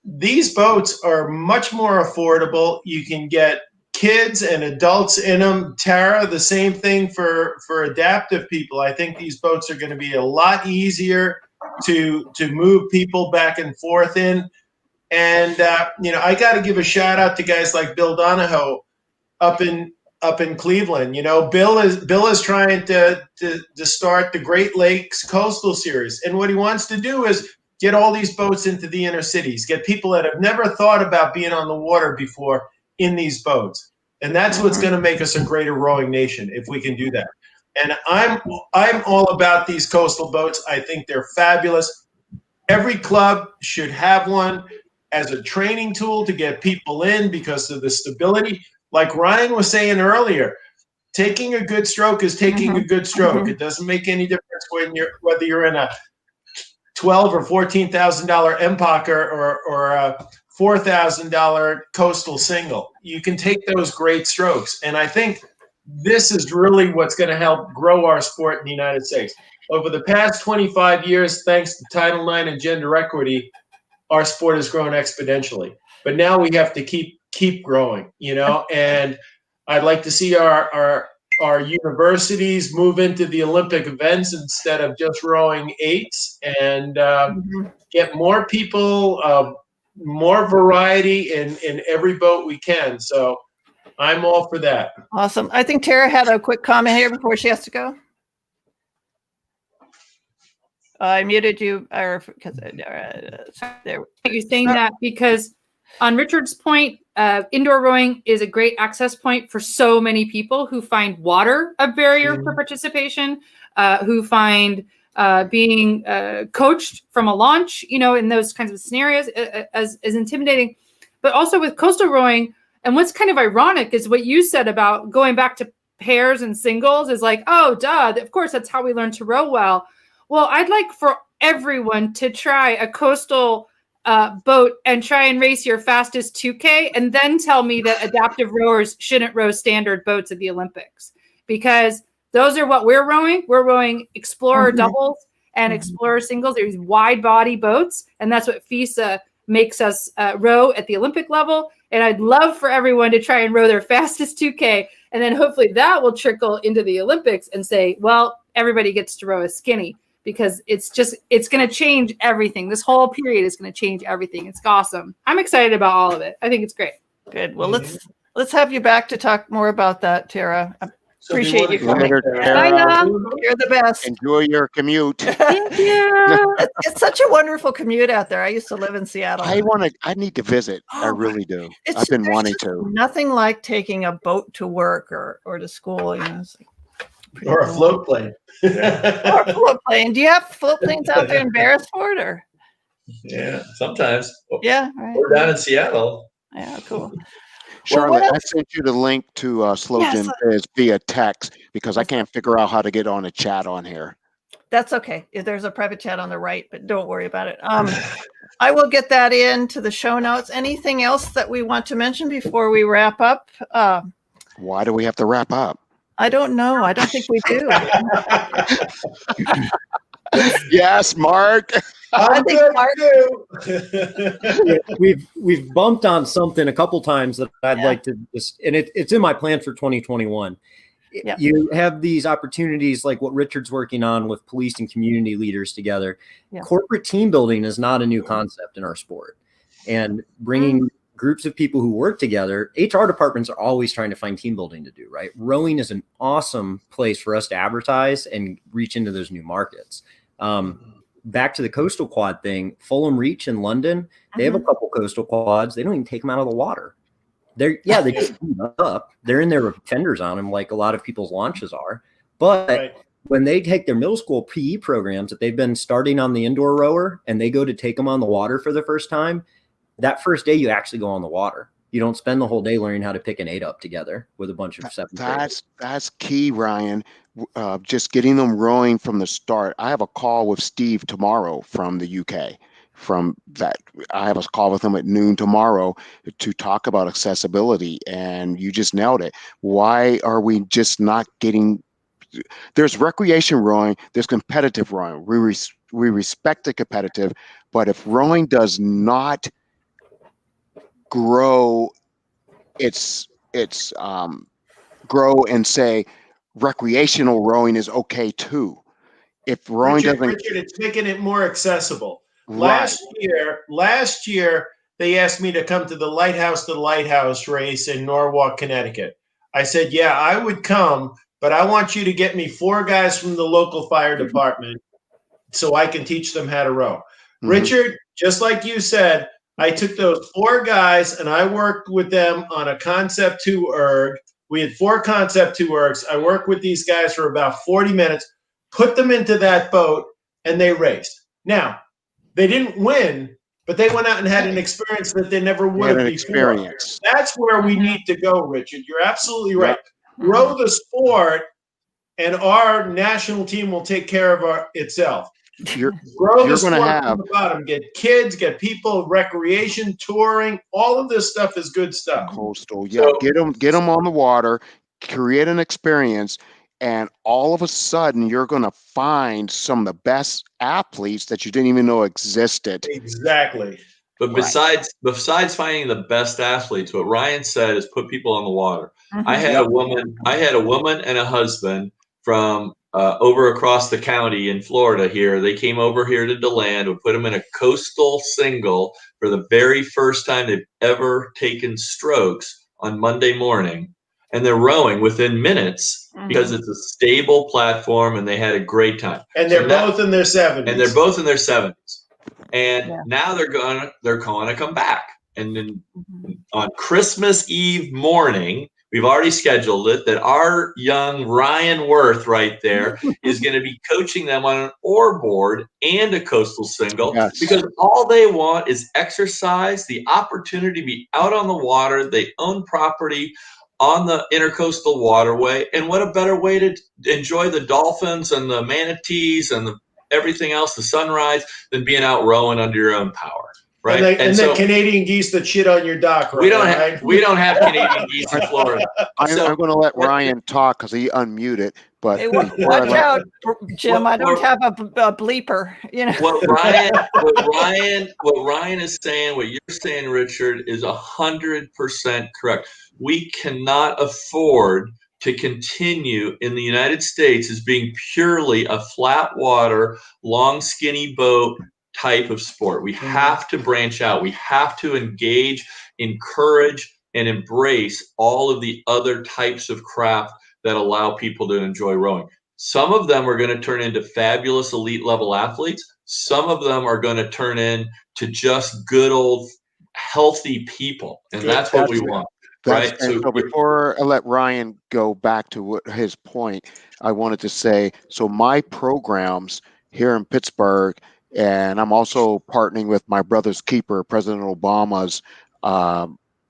Speaker 3: these boats are much more affordable. You can get kids and adults in them. Tara, the same thing for adaptive people. I think these boats are going to be a lot easier to move people back and forth in. And you know, I got to give a shout out to guys like Bill Donahoe up in Cleveland. You know, Bill is trying to start the Great Lakes Coastal Series, and what he wants to do is get all these boats into the inner cities, get people that have never thought about being on the water before in these boats. And that's what's going to make us a greater rowing nation if we can do that. And I'm all about these coastal boats. I think they're fabulous. Every club should have one as a training tool to get people in because of the stability. Like Ryan was saying earlier, taking a good stroke is taking a good stroke. It doesn't make any difference whether you're in a $12,000 or $14,000 Empacher or a $4,000 coastal single. You can take those great strokes. And I think this is really what's going to help grow our sport in the United States. Over the past 25 years, thanks to Title IX and gender equity, our sport has grown exponentially. But now we have to keep growing, you know, and I'd like to see our universities move into the Olympic events instead of just rowing eights, and get more people, more variety in every boat we can. So I'm all for that.
Speaker 2: Awesome. I think Tara had a quick comment here before she has to go. I muted you, or because there.
Speaker 5: You're saying that because on Richard's point, indoor rowing is a great access point for so many people who find water a barrier for participation, who find being coached from a launch, you know, in those kinds of scenarios as intimidating. But also with coastal rowing, and what's kind of ironic is what you said about going back to pairs and singles is like, oh, duh, of course, that's how we learn to row well. Well, I'd like for everyone to try a coastal boat and try and race your fastest 2K and then tell me that adaptive rowers shouldn't row standard boats at the Olympics, because those are what we're rowing. We're rowing Explorer doubles and Explorer singles. There's wide body boats, and that's what FISA makes us row at the Olympic level. And I'd love for everyone to try and row their fastest 2K, and then hopefully that will trickle into the Olympics and say, well, everybody gets to row a skinny. Because it's going to change everything. This whole period is going to change everything. It's awesome. I'm excited about all of it. I think it's great.
Speaker 2: Good. Well, let's have you back to talk more about that, Tara. I appreciate you coming.
Speaker 1: Later,
Speaker 2: I
Speaker 1: Tara.
Speaker 2: know. You're the best.
Speaker 1: Enjoy your commute.
Speaker 5: Thank you.
Speaker 2: It's such a wonderful commute out there. I used to live in Seattle.
Speaker 1: I need to visit. I really do. I've been
Speaker 2: there's
Speaker 1: wanting
Speaker 2: just
Speaker 1: to.
Speaker 2: Nothing like taking a boat to work or to school. You know, it's like
Speaker 3: or a float plane.
Speaker 2: Or a float plane. Do you have float planes out there in Beresford, or?
Speaker 6: Yeah, sometimes.
Speaker 2: Yeah, right.
Speaker 6: We're down in Seattle.
Speaker 2: Yeah, cool.
Speaker 1: Charlotte,
Speaker 2: Well,
Speaker 1: I sent you the link to Slow
Speaker 2: Yes.
Speaker 1: Jim Biz via text because I can't figure out how to get on a chat on here.
Speaker 2: That's okay. There's a private chat on the right, but don't worry about it. I will get that into the show notes. Anything else that we want to mention before we wrap up?
Speaker 1: Why do we have to wrap up?
Speaker 2: I don't know. I don't think we do.
Speaker 1: Yes, Mark.
Speaker 2: I think Mark.
Speaker 4: Yeah, we've bumped on something a couple times that I'd like to just, and it's in my plan for 2021.
Speaker 2: Yeah.
Speaker 4: You have these opportunities like what Richard's working on with police and community leaders together.
Speaker 2: Yeah.
Speaker 4: Corporate team building is not a new concept in our sport, and bringing groups of people who work together. HR departments are always trying to find team building to do, right? Rowing is an awesome place for us to advertise and reach into those new markets. Back to the coastal quad thing, Fulham Reach in London, they have a couple coastal quads. They don't even take them out of the water. They just beat up. They're in there with fenders on them, like a lot of people's launches are. But when they take their middle school PE programs that they've been starting on the indoor rower and they go to take them on the water for the first time, that first day you actually go on the water. You don't spend the whole day learning how to pick an 8 up together with a bunch of 7.
Speaker 1: That's key, Ryan. Just getting them rowing from the start. I have a call with Steve tomorrow from the UK. I have a call with him at noon tomorrow to talk about accessibility, and you just nailed it. Why are we just not getting? There's recreation rowing, there's competitive rowing. We respect the competitive, but if rowing does not grow grow and say recreational rowing is okay too. If rowing
Speaker 3: Richard,
Speaker 1: doesn't,
Speaker 3: it's making it more accessible.
Speaker 1: right.
Speaker 3: Last year they asked me to come to the Lighthouse race in Norwalk, Connecticut. I said, yeah, I would come, but I want you to get me 4 guys from the local fire department so I can teach them how to row. Richard, just like you said, I took those 4 guys and I worked with them on a Concept 2 erg. We had 4 Concept 2 ergs. I worked with these guys for about 40 minutes, put them into that boat, and they raced. Now, they didn't win, but they went out and had an experience that they never would have before.
Speaker 1: Experience.
Speaker 3: That's where we need to go, Richard. You're absolutely right. Grow the sport, and our national team will take care of itself. Grow the sport from the bottom. Get kids, get people, recreation, touring. All of this stuff is good stuff.
Speaker 1: Coastal, yeah. So, get them on the water, create an experience, and all of a sudden you're going to find some of the best athletes that you didn't even know existed.
Speaker 3: Exactly.
Speaker 6: But besides finding the best athletes, what Ryan said is put people on the water. I had a woman and a husband from over across the county in Florida here. They came over here to DeLand. We put them in a coastal single for the very first time they've ever taken strokes on Monday morning. And they're rowing within minutes because it's a stable platform and they had a great time.
Speaker 3: And they're both in their 70s.
Speaker 6: And now they're going to come back. And then on Christmas Eve morning, we've already scheduled it, that our young Ryan Worth right there is going to be coaching them on an oar board and a coastal single, because all they want is exercise, the opportunity to be out on the water. They own property on the intercoastal waterway. And what a better way to enjoy the dolphins and the manatees and everything else, the sunrise, than being out rowing under your own power. Right.
Speaker 3: And so, the Canadian geese that shit on your dock.
Speaker 6: We don't have Canadian geese in Florida.
Speaker 1: I'm going to let Ryan talk because he unmuted. But
Speaker 2: hey, watch out, Jim. I don't have a bleeper. You know
Speaker 6: what Ryan is saying. What you're saying, Richard, is 100% correct. We cannot afford to continue in the United States as being purely a flat water, long, skinny boat type of sport. We have to branch out. We have to engage, encourage, and embrace all of the other types of craft that allow people to enjoy rowing. Some of them are going to turn into fabulous elite level athletes. Some of them are going to turn into just good old healthy people. And that's what we want. Right.
Speaker 1: So before I let Ryan go back to his point, I wanted to say, so my programs here in Pittsburgh, and I'm also partnering with my brother's keeper, President Obama's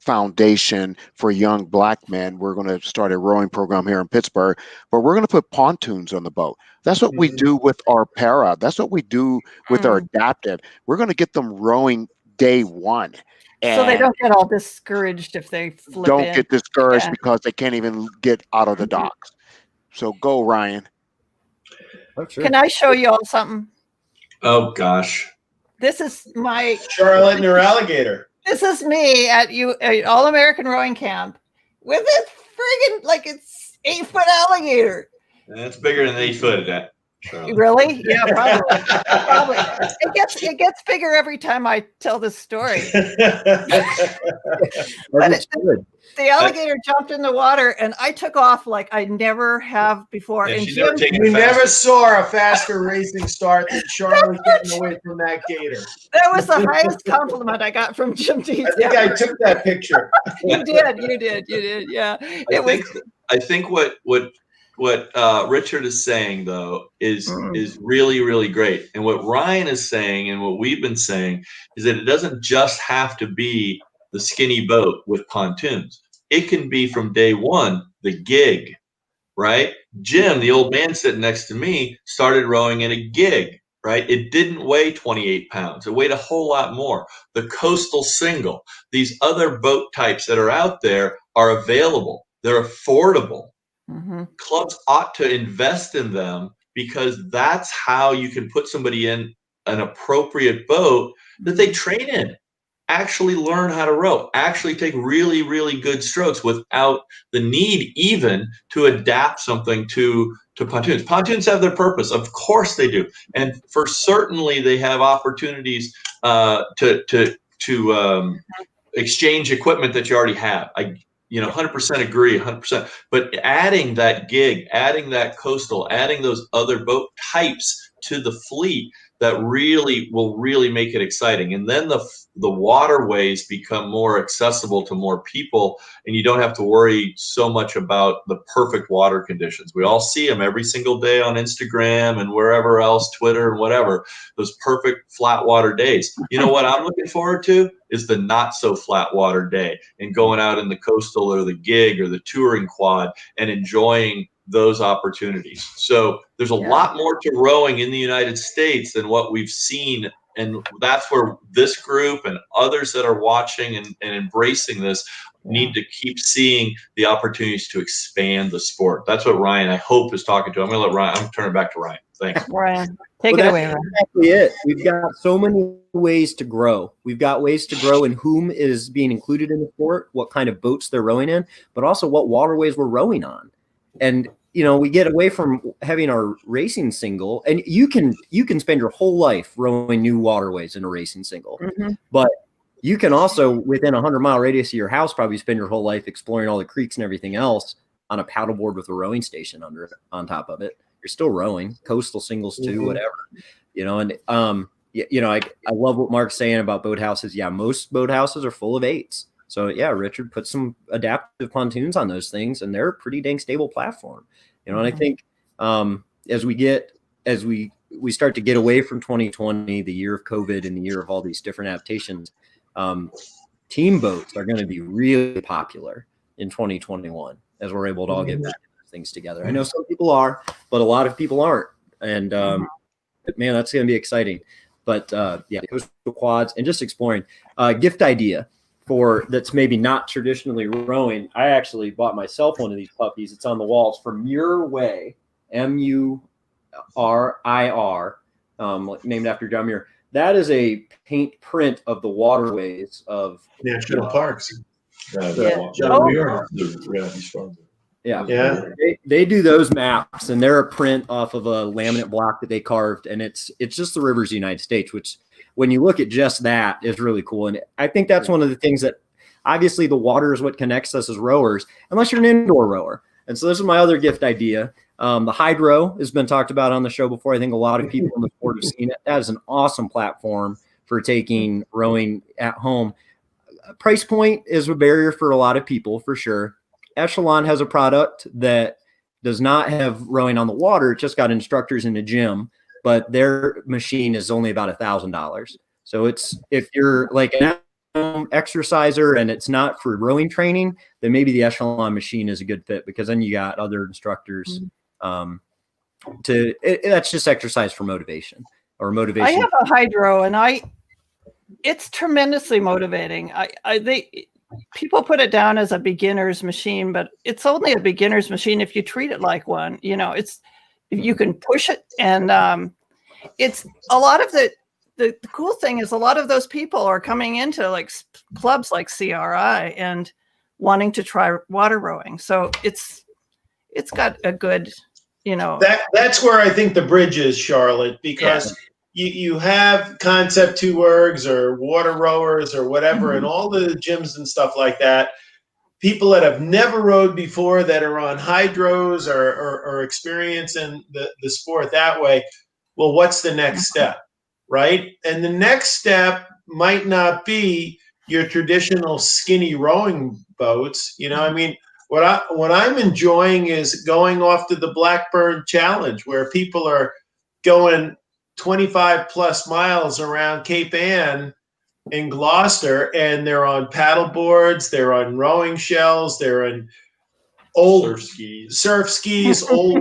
Speaker 1: foundation for young Black men. We're going to start a rowing program here in Pittsburgh, but we're going to put pontoons on the boat. That's what we do with our para. That's what we do with our adaptive. We're going to get them rowing day one.
Speaker 2: So they don't get all discouraged if they flip
Speaker 1: don't
Speaker 2: in.
Speaker 1: get discouraged because they can't even get out of the docks. So go, Ryan.
Speaker 4: Oh, sure.
Speaker 2: Can I show you all something?
Speaker 6: Oh gosh.
Speaker 2: This is my
Speaker 3: Charlotte and her alligator.
Speaker 2: This is me at All American Rowing Camp with a friggin' like it's 8-foot alligator.
Speaker 6: That's bigger than 8 foot. That.
Speaker 2: Really? Yeah, probably. Probably. It gets bigger every time I tell this story. The alligator jumped in the water, and I took off like I never have before.
Speaker 6: Yeah,
Speaker 2: and
Speaker 6: Jim,
Speaker 3: you never saw a faster racing start than Charlotte getting away from that gator.
Speaker 2: That was the highest compliment I got from Jim Dietz.
Speaker 3: I think I took that picture.
Speaker 2: You did. Yeah.
Speaker 6: I think what Richard is saying though is really, really great. And what Ryan is saying and what we've been saying is that it doesn't just have to be the skinny boat with pontoons. It can be from day one, the gig, right? Jim, the old man sitting next to me, started rowing in a gig, right? It didn't weigh 28 pounds. It weighed a whole lot more. The coastal single, these other boat types that are out there are available. They're affordable. Clubs ought to invest in them because that's how you can put somebody in an appropriate boat that they train in, actually learn how to row, actually take really, really good strokes without the need even to adapt something to pontoons. Pontoons have their purpose. Of course they do. And for certainly they have opportunities to exchange equipment that you already have. I 100% agree, 100%. But adding that gig, adding that coastal, adding those other boat types to the fleet, that really will really make it exciting. And then the waterways become more accessible to more people, and you don't have to worry so much about the perfect water conditions. We all see them every single day on Instagram and wherever else, Twitter and whatever, those perfect flat water days. You know what I'm looking forward to is the not so flat water day and going out in the coastal or the gig or the touring quad and enjoying those opportunities. So there's a lot more to rowing in the United States than what we've seen. And that's where this group and others that are watching and embracing this need to keep seeing the opportunities to expand the sport. That's what Ryan, I hope, is talking to. I'm going to let Ryan, I'm turning it back to Ryan. Thanks.
Speaker 2: Ryan, take it away, Ryan.
Speaker 4: Exactly it. We've got so many ways to grow. We've got ways to grow in whom is being included in the sport, what kind of boats they're rowing in, but also what waterways we're rowing on. And we get away from having our racing single, and you can spend your whole life rowing new waterways in a racing single, but you can also, within a 100-mile radius of your house, probably spend your whole life exploring all the creeks and everything else on a paddleboard with a rowing station on top of it. You're still rowing, coastal singles too, whatever, and I love what Mark's saying about boathouses. Yeah, most boathouses are full of 8s. So yeah, Richard, put some adaptive pontoons on those things, and they're a pretty dang stable platform. And I think as we start to get away from 2020, the year of COVID and the year of all these different adaptations, team boats are going to be really popular in 2021 as we're able to all get back into things together. I know some people are, but a lot of people aren't. And man, that's going to be exciting. But yeah, coastal quads and just exploring. Gift idea that's maybe not traditionally rowing. I actually bought myself one of these puppies. It's on the walls from Muir Way, Murir, named after John Muir. That is a paint print of the waterways of
Speaker 3: national parks.
Speaker 4: Yeah. They do those maps, and they're a print off of a laminate block that they carved, and it's just the rivers of the United States, which when you look at just that is really cool. And I think that's one of the things that obviously the water is what connects us as rowers, unless you're an indoor rower. And so this is my other gift idea. The hydro has been talked about on the show before. I think a lot of people in the sport have seen it. That is an awesome platform for taking rowing at home. Price point is a barrier for a lot of people, for sure. Echelon has a product that does not have rowing on the water. It just got instructors in a gym, but their machine is only about $1,000. So it's, if you're like an exerciser and it's not for rowing training, then maybe the echelon machine is a good fit, because then you got other instructors. That's just exercise for motivation or motivation.
Speaker 2: I have a hydro, and it's tremendously motivating. People put it down as a beginner's machine, but it's only a beginner's machine if you treat it like one. You know, if you can push it, and it's a lot of the cool thing is a lot of those people are coming into like clubs like CRI and wanting to try water rowing. So it's got a good,
Speaker 3: that's where I think the bridge is, Charlotte, because you have Concept 2 ergs or water rowers or whatever, and all the gyms and stuff like that. People that have never rowed before, that are on hydros or experiencing the sport that way. Well, what's the next step, right? And the next step might not be your traditional skinny rowing boats. I mean, what I'm enjoying is going off to the Blackburn Challenge, where people are going 25 plus miles around Cape Ann in Gloucester, and they're on paddle boards, they're on rowing shells, they're in old surf skis, old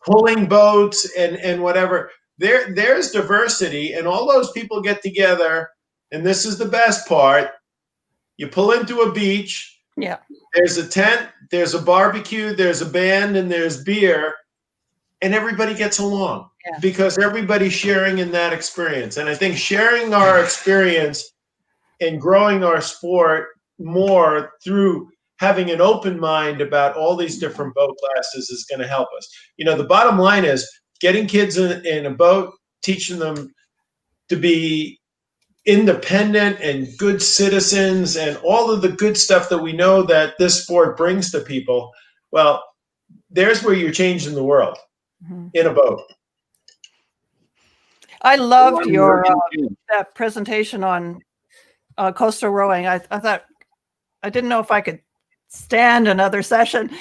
Speaker 3: pulling boats, and whatever. There's diversity, and all those people get together, and this is the best part. You pull into a beach.
Speaker 2: Yeah.
Speaker 3: There's a tent, there's a barbecue, there's a band, and there's beer, and everybody gets along because everybody's sharing in that experience. And I think sharing our experience and growing our sport more through having an open mind about all these different boat classes is going to help us. The bottom line is getting kids in a boat, teaching them to be independent and good citizens, and all of the good stuff that we know that this sport brings to people. Well, there's where you're changing the world in a boat.
Speaker 2: I loved your that presentation on coastal rowing. I thought, I didn't know if I could stand another session,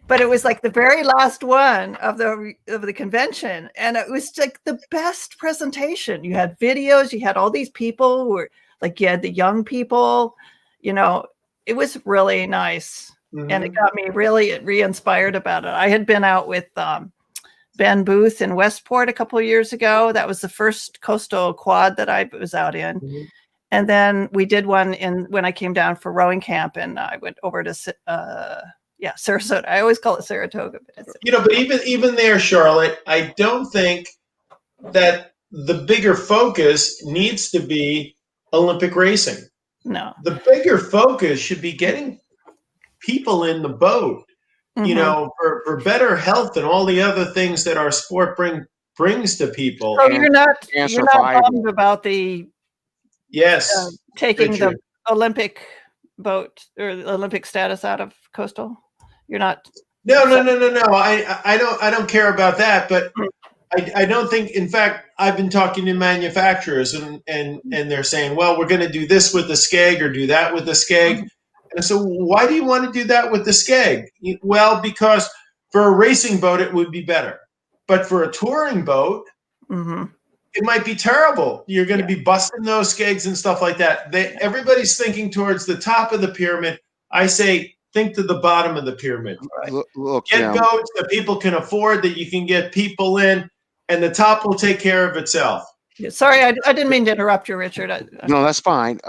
Speaker 2: but it was like the very last one of the convention, and it was like the best presentation. You had videos, you had all these people who were like, you had the young people, it was really nice. And it got me really re-inspired about it. I had been out with Ben Booth in Westport a couple of years ago. That was the first coastal quad that I was out in. And then we did one when I came down for rowing camp, and I went over to Sarasota. I always call it Saratoga.
Speaker 3: But even there, Charlotte, I don't think that the bigger focus needs to be Olympic racing.
Speaker 2: No.
Speaker 3: The bigger focus should be getting people in the boat, for better health and all the other things that our sport brings to people.
Speaker 2: So you're not bummed about the taking
Speaker 3: Richard.
Speaker 2: the Olympic boat or the Olympic status out of coastal? You're not.
Speaker 3: No. I don't care about that, but I don't think. In fact, I've been talking to manufacturers, and they're saying, well, we're going to do this with the skeg or do that with the skeg. And so, why do you want to do that with the skeg? Well, because for a racing boat, it would be better, but for a touring boat, it might be terrible. You're going to be busting those skegs and stuff like that. Everybody's thinking towards the top of the pyramid. I say, think to the bottom of the pyramid.
Speaker 1: Look,
Speaker 3: get boats that people can afford, that you can get people in, and the top will take care of itself.
Speaker 2: Sorry, I didn't mean to interrupt you, Richard.
Speaker 1: No, that's fine.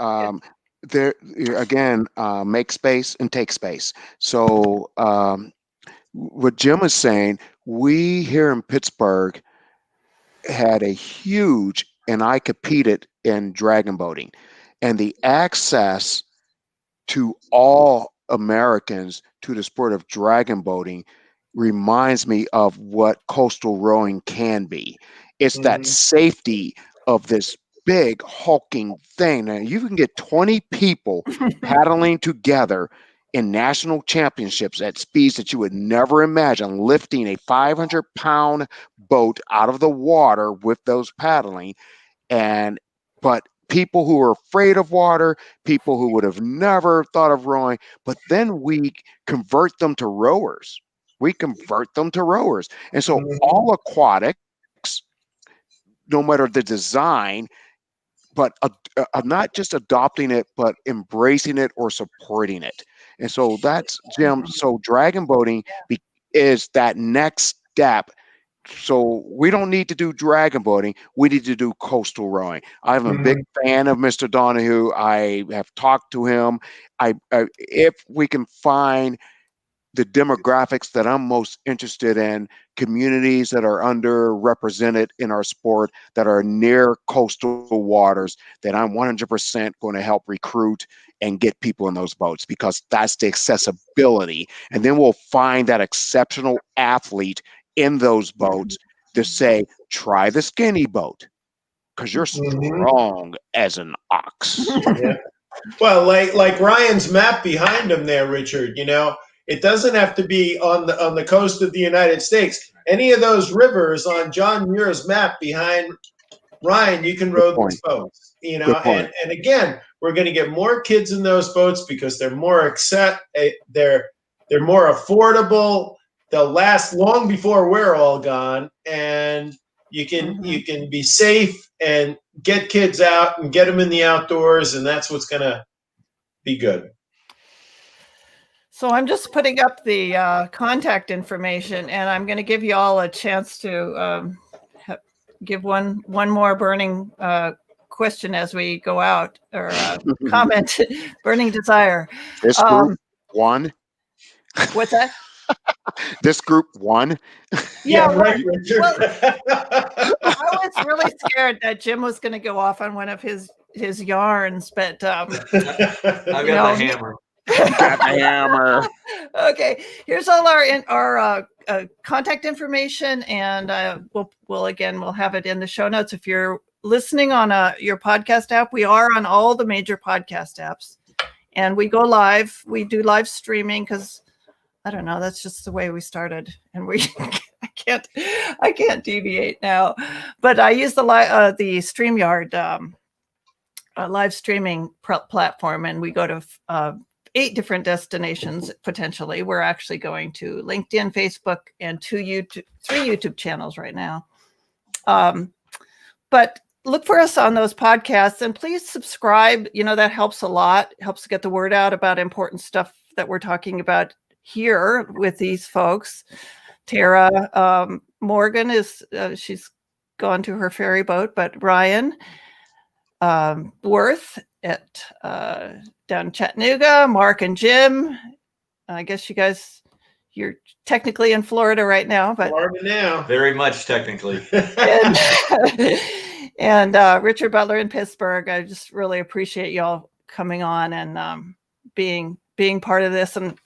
Speaker 1: There again, make space and take space. So what Jim is saying, we here in Pittsburgh had a huge, and I competed in dragon boating, and the access to all Americans to the sport of dragon boating reminds me of what coastal rowing can be. It's that safety of this big hulking thing. Now you can get 20 people paddling together in national championships at speeds that you would never imagine, lifting a 500-pound boat out of the water with those paddling. But people who are afraid of water, people who would have never thought of rowing, but then we convert them to rowers. And so all aquatics, no matter the design, but not just adopting it, but embracing it or supporting it. And so that's Jim. So dragon boating is that next step. So we don't need to do dragon boating. We need to do coastal rowing. I'm a big fan of Mr. Donahue. I have talked to him. If we can find the demographics that I'm most interested in, communities that are underrepresented in our sport, that are near coastal waters, that I'm 100% going to help recruit and get people in those boats, because that's the accessibility. And then we'll find that exceptional athlete in those boats to say, try the skinny boat, because you're strong as an ox.
Speaker 3: Yeah. Well, like Ryan's map behind him there, Richard, you know, it doesn't have to be on the coast of the United States. Any of those rivers on John Muir's map behind Ryan, you can row these boats. You know, and again, we're going to get more kids in those boats because they're more they're more affordable. They'll last long before we're all gone, and you can be safe and get kids out and get them in the outdoors, and that's what's going to be good.
Speaker 2: So I'm just putting up the contact information, and I'm going to give you all a chance to give one more burning question as we go out, or comment, burning desire.
Speaker 1: This group won.
Speaker 2: What's that?
Speaker 1: This group won.
Speaker 2: Yeah,
Speaker 3: right, Richard.
Speaker 2: Well, I was really scared that Jim was going to go off on one of his yarns, but
Speaker 6: I've got the hammer.
Speaker 1: Got the hammer.
Speaker 2: Okay, here's all our contact information, and we'll have it in the show notes. If you're listening on your podcast app, we are on all the major podcast apps, and we go live. We do live streaming because I don't know, that's just the way we started, and I can't deviate now. But I use the StreamYard live streaming platform, and we go to 8 different destinations potentially. We're actually going to LinkedIn, Facebook, and 3 YouTube channels right now. But look for us on those podcasts, and please subscribe. You know, that helps a lot. It helps to get the word out about important stuff that we're talking about here with these folks. Tara Morgan she's gone to her ferry boat, but Ryan Worth at down in Chattanooga, Mark and Jim. I guess you guys, you're technically in Florida right now, but
Speaker 3: Florida now,
Speaker 6: very much technically.
Speaker 2: and Richard Butler in Pittsburgh. I just really appreciate y'all coming on and being part of this. And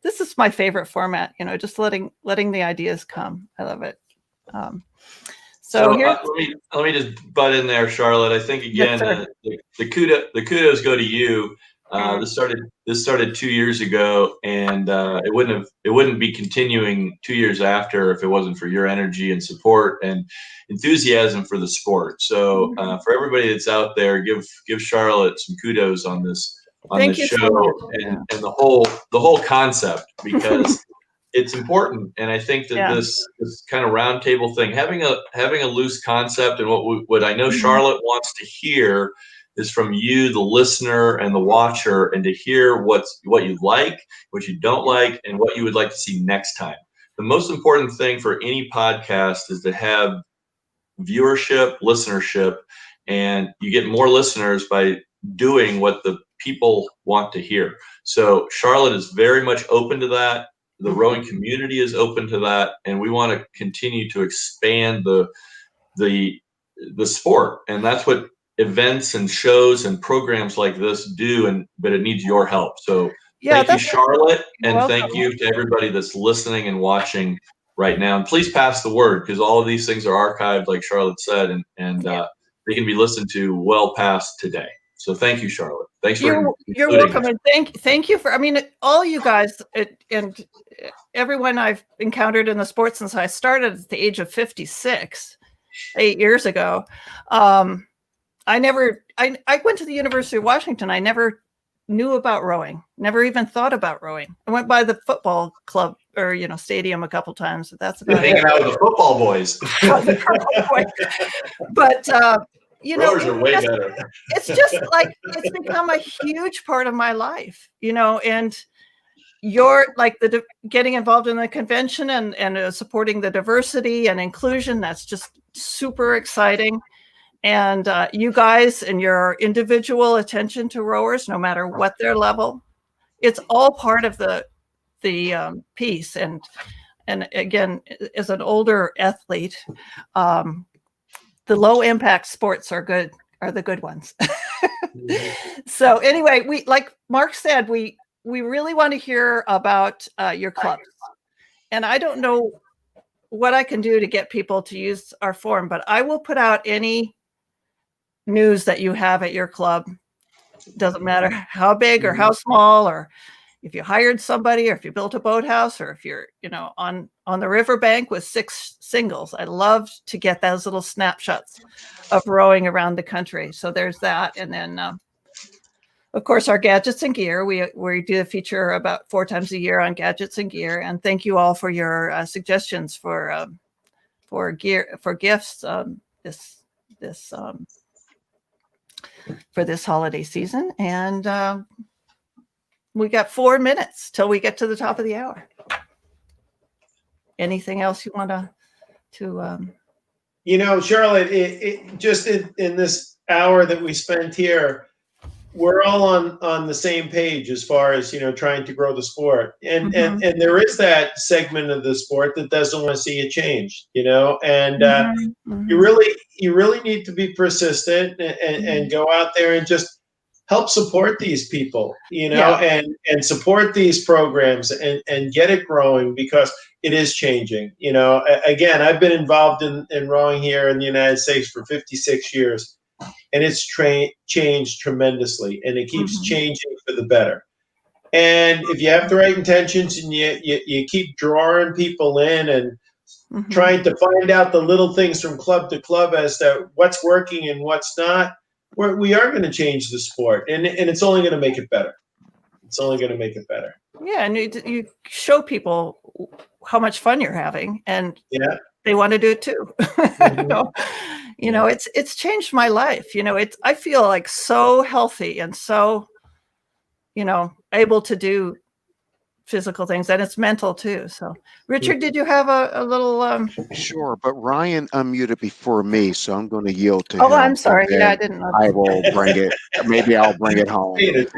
Speaker 2: this is my favorite format, you know, just letting the ideas come. I love it. So
Speaker 6: let me just butt in there, Charlotte. I think again, the kudos go to you. This started 2 years ago, and it wouldn't be continuing 2 years after if it wasn't for your energy and support and enthusiasm for the sport. So for everybody that's out there, give Charlotte some kudos on this show and the whole concept, because it's important. And I think that this kind of roundtable thing, having a loose concept, and what I know Charlotte wants to hear is from you, the listener and the watcher, and to hear what you like, what you don't like, and what you would like to see next time. The most important thing for any podcast is to have viewership, listenership, and you get more listeners by doing what the people want to hear. So Charlotte is very much open to that. The rowing community is open to that, and we want to continue to expand the sport, and that's what events and shows and programs like this do. But it needs your help. So thank you, Charlotte, and thank you to everybody that's listening and watching right now. And please pass the word, because all of these things are archived, like Charlotte said, and they can be listened to well past today. So thank you, Charlotte. Thanks for
Speaker 2: you're welcome, and thank you for, I mean, all you guys and everyone I've encountered in the sport since I started at the age of 56, 8 years ago. I went to the University of Washington. I never knew about rowing, never even thought about rowing. I went by the football club or, stadium a couple times. That's about
Speaker 6: hanging out with the football boys.
Speaker 2: But, you know,
Speaker 6: Rowers are way better.
Speaker 2: it's just like, it's become a huge part of my life, you know, and you're like getting involved in the convention and supporting the diversity and inclusion. That's just super exciting. And you guys and your individual attention to rowers, no matter what their level, it's all part of the piece. And again, as an older athlete, the low impact sports are the good ones. So anyway, we, like Mark said, we really want to hear about your clubs. And I don't know what I can do to get people to use our forum, but I will put out any news that you have at your club. Doesn't matter how big or how small, or if you hired somebody, or if you built a boathouse, or if you're, you know, on the riverbank with 6 singles. I love to get those little snapshots of rowing around the country. So there's that. And then, of course, our gadgets and gear. We do a feature about 4 times a year on gadgets and gear. And thank you all for your suggestions for gear, for gifts for this holiday season. And we got 4 minutes till we get to the top of the hour. Anything else you want to
Speaker 3: You know, Charlotte, it just in this hour that we spent here, we're all on the same page as far as, you know, trying to grow the sport. And and there is that segment of the sport that doesn't want to see it change, you know, and you really need to be persistent and go out there and just help support these people, you know, and support these programs and get it growing, because it is changing. You know, again, I've been involved in rowing here in the United States for 56 years, and it's changed tremendously, and it keeps changing for the better. And if you have the right intentions and you keep drawing people in and trying to find out the little things from club to club as to what's working and what's not, we are going to change the sport, and it's only going to make it better. It's only going to make it better.
Speaker 2: Yeah, and you show people how much fun you're having, and they want to do it too. You know, it's changed my life. You know, I feel like so healthy and so, you know, able to do physical things, and it's mental too. So, Richard, did you have a little?
Speaker 1: Sure, but Ryan unmuted before me, so I'm going to yield to him.
Speaker 2: Oh, I'm sorry. Yeah, I didn't know.
Speaker 1: I will bring it. Maybe I'll bring it home.
Speaker 2: Richard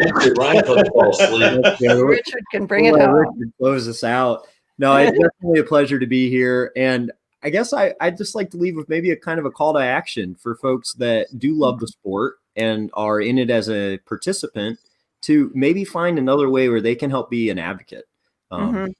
Speaker 2: can bring it home.
Speaker 4: Richard close us out. No, it's definitely a pleasure to be here, and I guess I'd just like to leave with maybe a kind of a call to action for folks that do love the sport and are in it as a participant, to maybe find another way where they can help be an advocate. You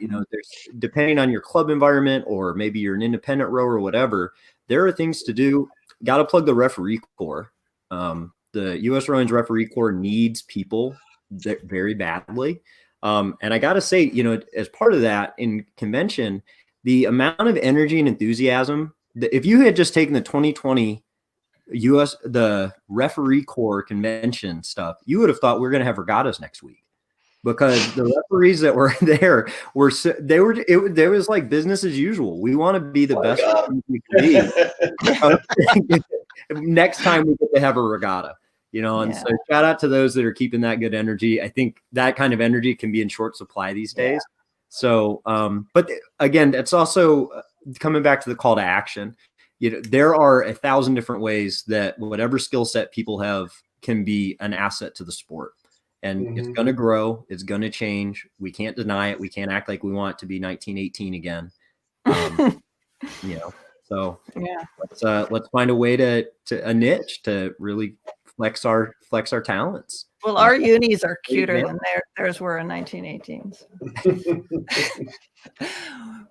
Speaker 4: know, there's, depending on your club environment, or maybe you're an independent rower or whatever, there are things to do. Got to plug the referee corps. The USRowing's referee corps needs people very badly. And I got to say, you know, as part of that in convention, the amount of energy and enthusiasm, if you had just taken the 2020 the referee corps convention stuff, you would have thought we were going to have regattas next week, because the referees that were there there was like business as usual. We want to be the best we can be. Next time we get to have a regatta, you know, and so shout out to those that are keeping that good energy. I think that kind of energy can be in short supply these days. So, but again, it's also coming back to the call to action. You know, there are 1,000 different ways that whatever skill set people have can be an asset to the sport, and it's going to grow. It's going to change. We can't deny it. We can't act like we want it to be 1918 again. You know, so let's find a way to a niche to really flex our talents.
Speaker 2: Well, our unis are cuter than theirs were in 1918s.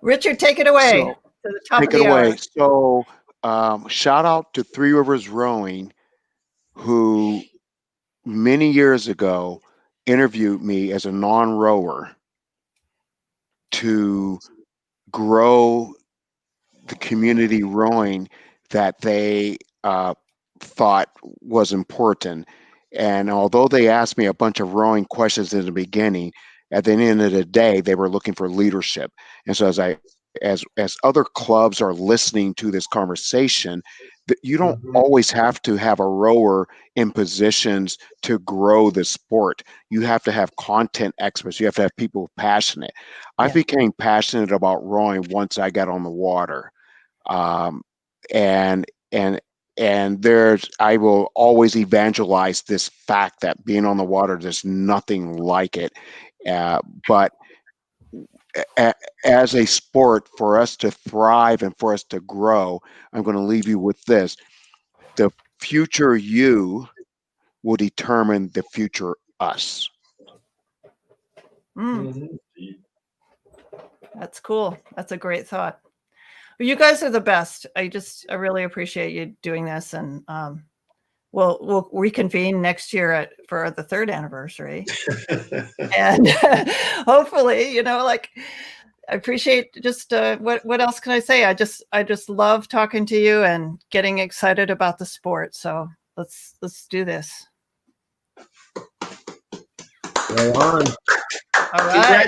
Speaker 2: Richard, take it away. To the top
Speaker 1: Take
Speaker 2: of
Speaker 1: it
Speaker 2: the
Speaker 1: away.
Speaker 2: hour.
Speaker 1: So, shout out to Three Rivers Rowing, who many years ago interviewed me as a non-rower to grow the community rowing that they thought was important. And although they asked me a bunch of rowing questions in the beginning, at the end of the day, they were looking for leadership. And so as other clubs are listening to this conversation, You don't
Speaker 3: Mhm.
Speaker 1: always have to have a rower in positions to grow the sport. You have to have content experts. You have to have people passionate. I
Speaker 2: Yeah.
Speaker 1: became passionate about rowing once I got on the water. Um, and and I will always evangelize this fact that being on the water, there's nothing like it. But as a sport, for us to thrive and for us to grow, I'm going to leave you with this: the future you will determine the future us.
Speaker 2: Mm, that's cool. That's a great thought. Well, you guys are the best. I really appreciate you doing this, and we'll reconvene next year for the 3rd anniversary, and hopefully, like, I appreciate just what else can I say? I just love talking to you and getting excited about the sport. So let's do this.
Speaker 4: Right on.
Speaker 2: All right.